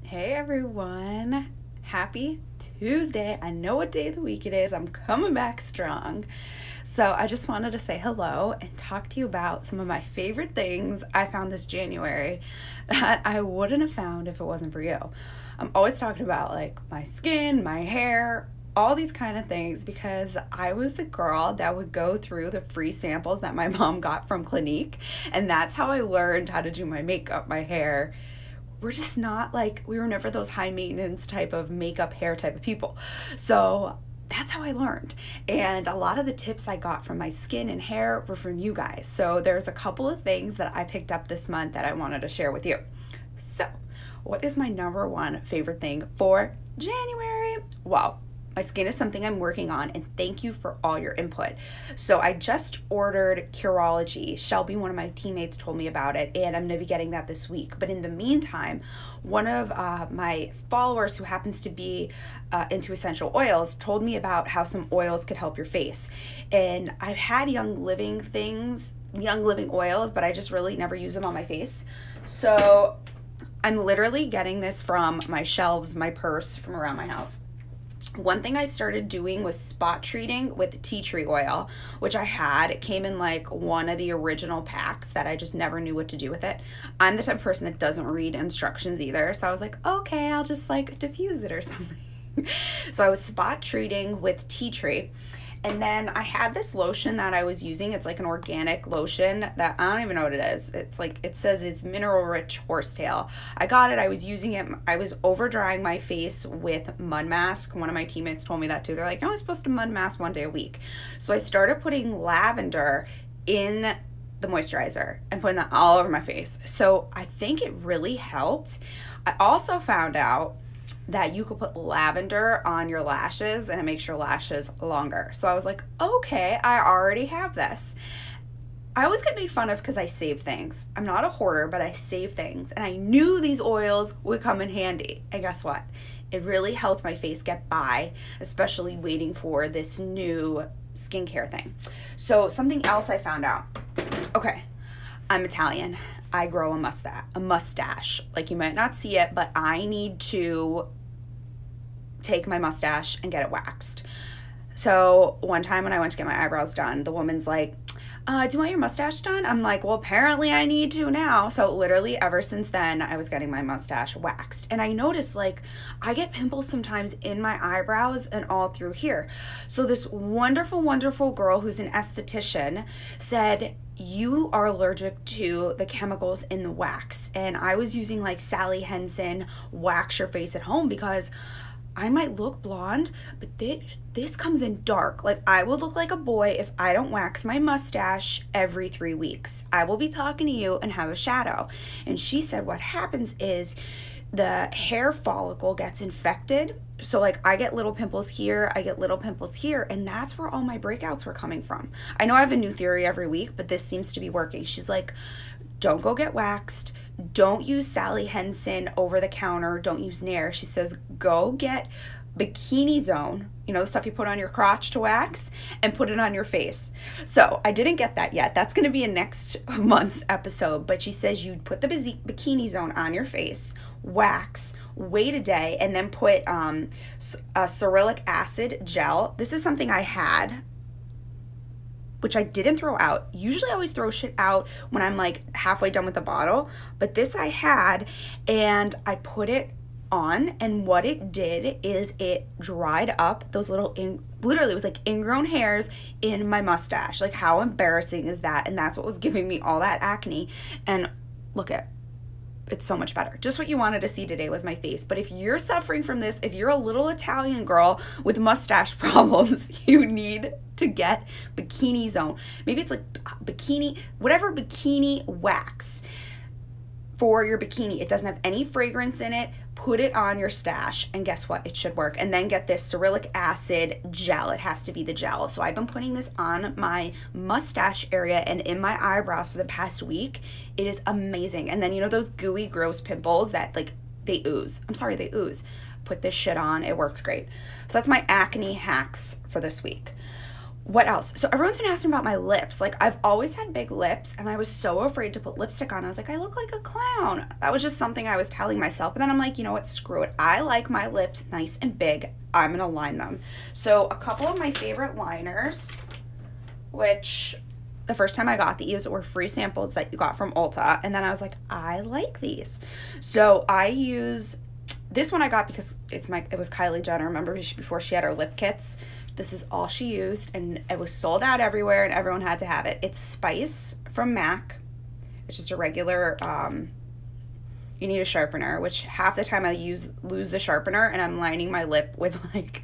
Hey everyone, happy Tuesday. I know what day of the week it is. I'm coming back strong. So I just wanted to say hello and talk to you about some of my favorite things I found this January that I wouldn't have found if it wasn't for you. I'm always talking about like my skin, my hair, all these kind of things because I was the girl that would go through the free samples that my mom got from Clinique, and that's how I learned how to do my makeup, my hair. We're just not like, we were never those high maintenance type of makeup hair type of people. So that's how I learned. And a lot of the tips I got from my skin and hair were from you guys. So there's a couple of things that I picked up this month that I wanted to share with you. So what is my number one favorite thing for January? Well, my skin is something I'm working on, and thank you for all your input. So I just ordered Curology. Shelby, one of my teammates, told me about it, and I'm going to be getting that this week. But in the meantime, one of my followers who happens to be into essential oils told me about how some oils could help your face. And I've had Young Living oils, but I just really never use them on my face. So I'm literally getting this from my shelves, my purse, from around my house. One thing I started doing was spot treating with tea tree oil, which I had. It came in like one of the original packs that I just never knew what to do with it. I'm the type of person that doesn't read instructions either, so I was like, okay, I'll just like diffuse it or something. So I was spot treating with tea tree. And then I had this lotion that I was using. It's like an organic lotion that I don't even know what it is. It's like, it says it's mineral rich horsetail. I got it, I was using it. I was over drying my face with mud mask. One of my teammates told me that too. They're like, no, I'm supposed to mud mask one day a week. So I started putting lavender in the moisturizer and putting that all over my face. So I think it really helped. I also found out that you could put lavender on your lashes and it makes your lashes longer. So I was like, okay, I already have this. I always get made fun of because I save things. I'm not a hoarder, but I save things. And I knew these oils would come in handy. And guess what? It really helped my face get by, especially waiting for this new skincare thing. So something else I found out. Okay, I'm Italian. I grow a mustache. Like, you might not see it, but I need to take my mustache and get it waxed. So one time when I went to get my eyebrows done, the woman's like, do you want your mustache done? I'm like, well, apparently I need to now. So literally ever since then, I was getting my mustache waxed. And I noticed, like, I get pimples sometimes in my eyebrows and all through here. So this wonderful, wonderful girl who's an esthetician said, you are allergic to the chemicals in the wax. And I was using like Sally Hansen Wax Your Face at Home because I might look blonde, but this comes in dark. Like, I will look like a boy if I don't wax my mustache every 3 weeks. I will be talking to you and have a shadow. And she said what happens is the hair follicle gets infected. So like, I get little pimples here, I get little pimples here, and that's where all my breakouts were coming from. I know I have a new theory every week, but this seems to be working. She's like, don't go get waxed. Don't use Sally Hansen over the counter. Don't use Nair. She says, go get Bikini Zone, you know, the stuff you put on your crotch to wax, and put it on your face. So I didn't get that yet. That's going to be a next month's episode. But she says you put the Bikini Zone on your face, wax, wait a day, and then put a cerulic acid gel. This is something I had, which I didn't throw out. Usually I always throw shit out when I'm like halfway done with the bottle, but this I had, and I put it on, and what it did is it dried up those little, literally it was like ingrown hairs in my mustache. Like, how embarrassing is that? And that's what was giving me all that acne. And look at, it's so much better. Just what you wanted to see today was my face. But if you're suffering from this, if you're a little Italian girl with mustache problems, you need to get Bikini Zone. Maybe it's like whatever bikini wax for your bikini. It doesn't have any fragrance in it. Put it on your stash, and guess what? It should work. And then get this cerulic acid gel. It has to be the gel. So I've been putting this on my mustache area and in my eyebrows for the past week. It is amazing. And then, you know those gooey, gross pimples that like they ooze? I'm sorry, they ooze. Put this shit on. It works great. So that's my acne hacks for this week. what else? So everyone's been asking about my lips. Like, I've always had big lips, and I was so afraid to put lipstick on. I was like, I look like a clown. That was just something I was telling myself. And then I'm like, you know what? Screw it. I like my lips nice and big. I'm going to line them. So a couple of my favorite liners, which the first time I got these were free samples that you got from Ulta. And then I was like, I like these. So I use this one I got because it was Kylie Jenner. Remember before she had her lip kits? This is all she used, and it was sold out everywhere, and everyone had to have it. It's Spice from MAC. It's just a regular, you need a sharpener, which half the time I lose the sharpener, and I'm lining my lip with, like,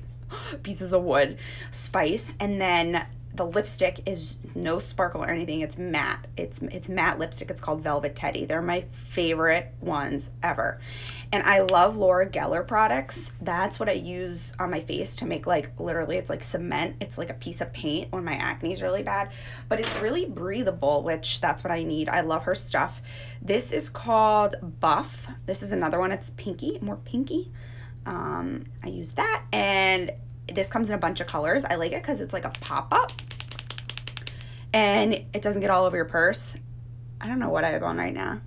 pieces of wood. Spice, and then the lipstick is no sparkle or anything. It's matte. It's matte lipstick. It's called Velvet Teddy. They're my favorite ones ever. And I love Laura Geller products. That's what I use on my face to make, like, literally it's like cement. It's like a piece of paint when my acne is really bad. But it's really breathable, which that's what I need. I love her stuff. This is called Buff. This is another one. It's pinky, more pinky. I use that, and this comes in a bunch of colors. I like it because it's like a pop-up, and it doesn't get all over your purse. I don't know what I have on right now,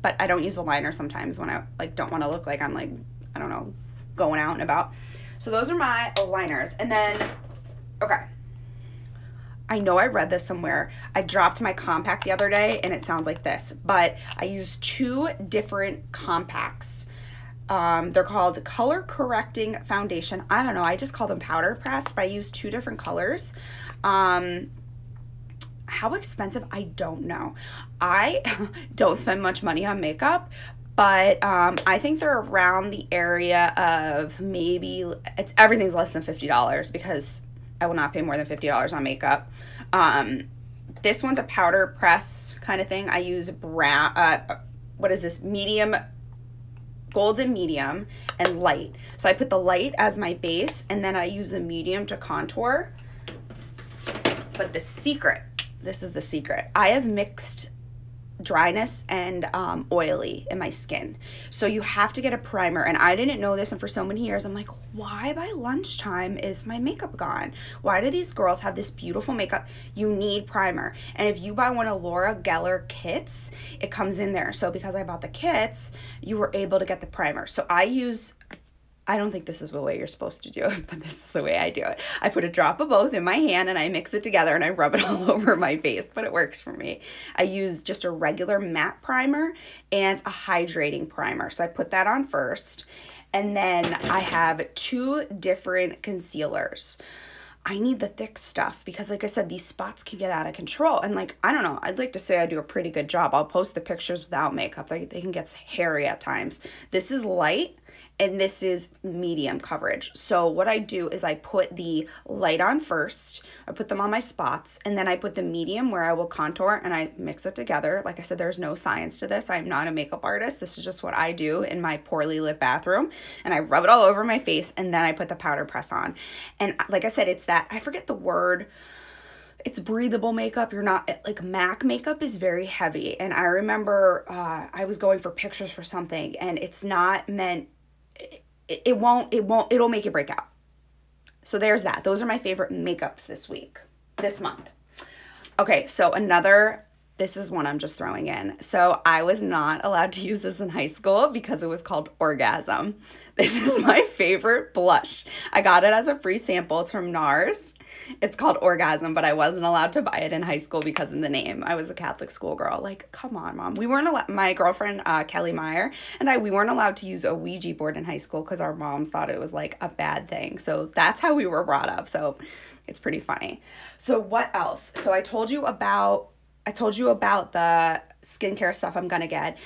but I don't use a liner sometimes when I, like, don't want to look like I'm, like, I don't know, going out and about. So those are my liners. And then, okay, I know I read this somewhere. I dropped my compact the other day, and it sounds like this, but I use 2 different compacts. They're called Color Correcting Foundation. I don't know, I just call them powder press, but I use 2 different colors. How expensive? I don't know. I don't spend much money on makeup, but I think they're around the area of maybe, everything's less than $50 because I will not pay more than $50 on makeup. This one's a powder press kind of thing. I use brown, what is this, medium, golden medium, and light. So I put the light as my base, and then I use the medium to contour. But the secret, this is the secret, I have mixed dryness and oily in my skin. So you have to get a primer, and I didn't know this, and for so many years I'm like, why by lunchtime is my makeup gone? Why do these girls have this beautiful makeup? You need primer. And if you buy one of Laura Geller kits, it comes in there. So because I bought the kits, you were able to get the primer. So I don't think this is the way you're supposed to do it, but this is the way I do it. I put a drop of both in my hand, and I mix it together, and I rub it all over my face, but it works for me. I use just a regular matte primer and a hydrating primer. So I put that on first, and then I have 2 different concealers. I need the thick stuff because, like I said, these spots can get out of control. And, like, I don't know, I'd like to say I do a pretty good job. I'll post the pictures without makeup. They can get hairy at times. This is light, and this is medium coverage. So what I do is I put the light on first, I put them on my spots, and then I put the medium where I will contour, and I mix it together. Like I said, there's no science to this. I'm not a makeup artist. This is just what I do in my poorly lit bathroom, and I rub it all over my face, and then I put the powder press on. And like I said, it's that, I forget the word, it's breathable makeup. You're not, like, MAC makeup is very heavy. And I remember I was going for pictures for something, and it's not meant, it'll make you break out. So there's that. Those are my favorite makeups this month. Okay, so this is one I'm just throwing in. So I was not allowed to use this in high school because it was called Orgasm. This is my favorite blush. I got it as a free sample. It's from NARS. It's called Orgasm, but I wasn't allowed to buy it in high school because of the name. I was a Catholic schoolgirl. Like, come on, Mom. We weren't allowed, my girlfriend, Kelly Meyer, and we weren't allowed to use a Ouija board in high school because our moms thought it was, like, a bad thing. So that's how we were brought up. So it's pretty funny. So what else? So I told you about the skincare stuff I'm gonna get.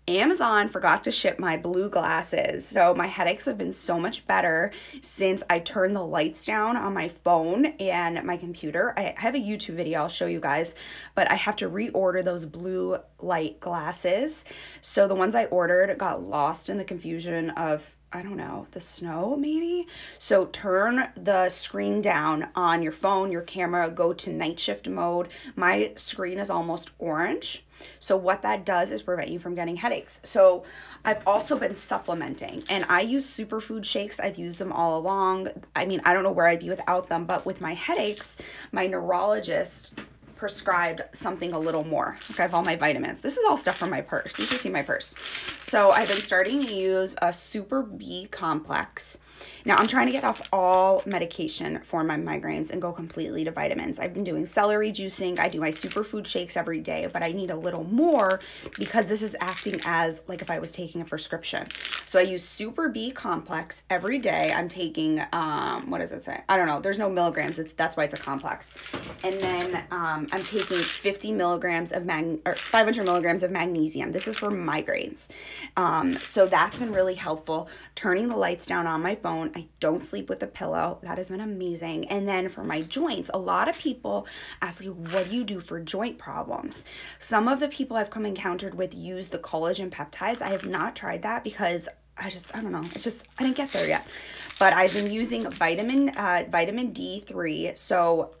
Amazon forgot to ship my blue glasses. So my headaches have been so much better since I turned the lights down on my phone and my computer. I have a YouTube video I'll show you guys, but I have to reorder those blue light glasses. So the ones I ordered got lost in the confusion of, I don't know, the snow maybe? So turn the screen down on your phone, your camera, go to night shift mode. My screen is almost orange. So what that does is prevent you from getting headaches. So I've also been supplementing, and I use superfood shakes. I've used them all along. I mean, I don't know where I'd be without them, but with my headaches, my neurologist prescribed something a little more. Okay, I have all my vitamins. This is all stuff from my purse. You should see my purse. So I've been starting to use a Super B complex. Now I'm trying to get off all medication for my migraines and go completely to vitamins. I've been doing celery juicing. I do my superfood shakes every day, but I need a little more because this is acting as like if I was taking a prescription. So I use Super B complex every day. I'm taking, what does it say? I don't know. There's no milligrams. That's why it's a complex. And then I'm taking 50 milligrams of 500 milligrams of magnesium. This is for migraines. So that's been really helpful. Turning the lights down on my phone. I don't sleep with a pillow. That has been amazing. And then for my joints, a lot of people ask me, what do you do for joint problems? Some of the people I've come encountered with use the collagen peptides. I have not tried that because I don't know. It's just, I didn't get there yet. But I've been using vitamin D3. So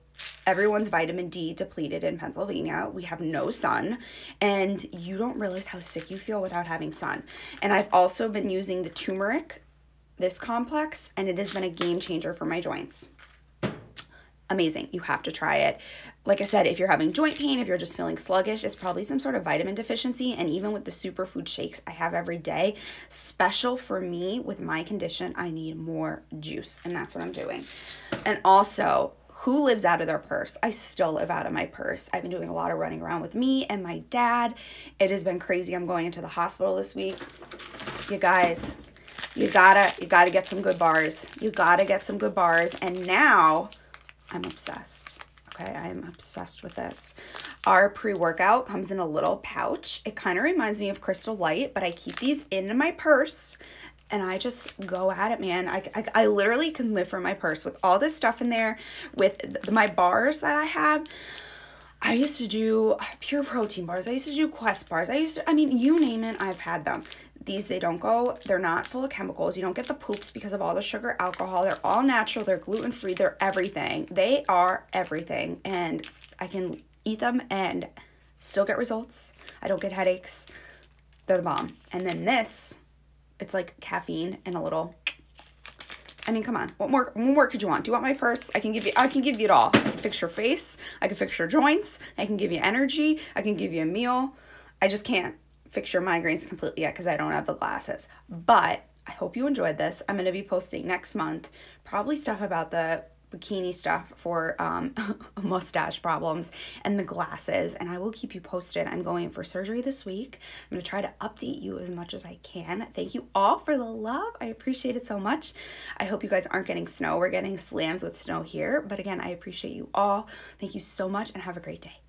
everyone's vitamin D depleted in Pennsylvania. We have no sun, and you don't realize how sick you feel without having sun. And I've also been using the turmeric, this complex, and it has been a game changer for my joints. Amazing. You have to try it. Like I said, if you're having joint pain, if you're just feeling sluggish, it's probably some sort of vitamin deficiency. And even with the superfood shakes I have every day, special for me with my condition, I need more juice, and that's what I'm doing. And also, who lives out of their purse? I still live out of my purse. I've been doing a lot of running around with me and my dad. It has been crazy. I'm going into the hospital this week. You guys, you gotta get some good bars. You gotta get some good bars. And now I'm obsessed. Okay, I am obsessed with this. Our pre-workout comes in a little pouch. It kind of reminds me of Crystal Light, but I keep these in my purse and I just go at it, man. I literally can live from my purse with all this stuff in there, with my bars that I have. I used to do Pure Protein bars. I used to do Quest bars. I mean, you name it, I've had them. These, they're not full of chemicals. You don't get the poops because of all the sugar, alcohol. They're all natural. They're gluten-free. They're everything. They are everything. And I can eat them and still get results. I don't get headaches. They're the bomb. And then this, it's like caffeine and a little, I mean, come on. What more could you want? Do you want my purse? I can give you it all. I can fix your face. I can fix your joints. I can give you energy. I can give you a meal. I just can't fix your migraines completely yet because I don't have the glasses. But I hope you enjoyed this. I'm going to be posting next month probably stuff about the bikini stuff for mustache problems and the glasses, and I will keep you posted. I'm going in for surgery this week. I'm going to try to update you as much as I can. Thank you all for the love. I appreciate it so much. I hope you guys aren't getting snow. We're getting slammed with snow here, but again, I appreciate you all. Thank you so much and have a great day.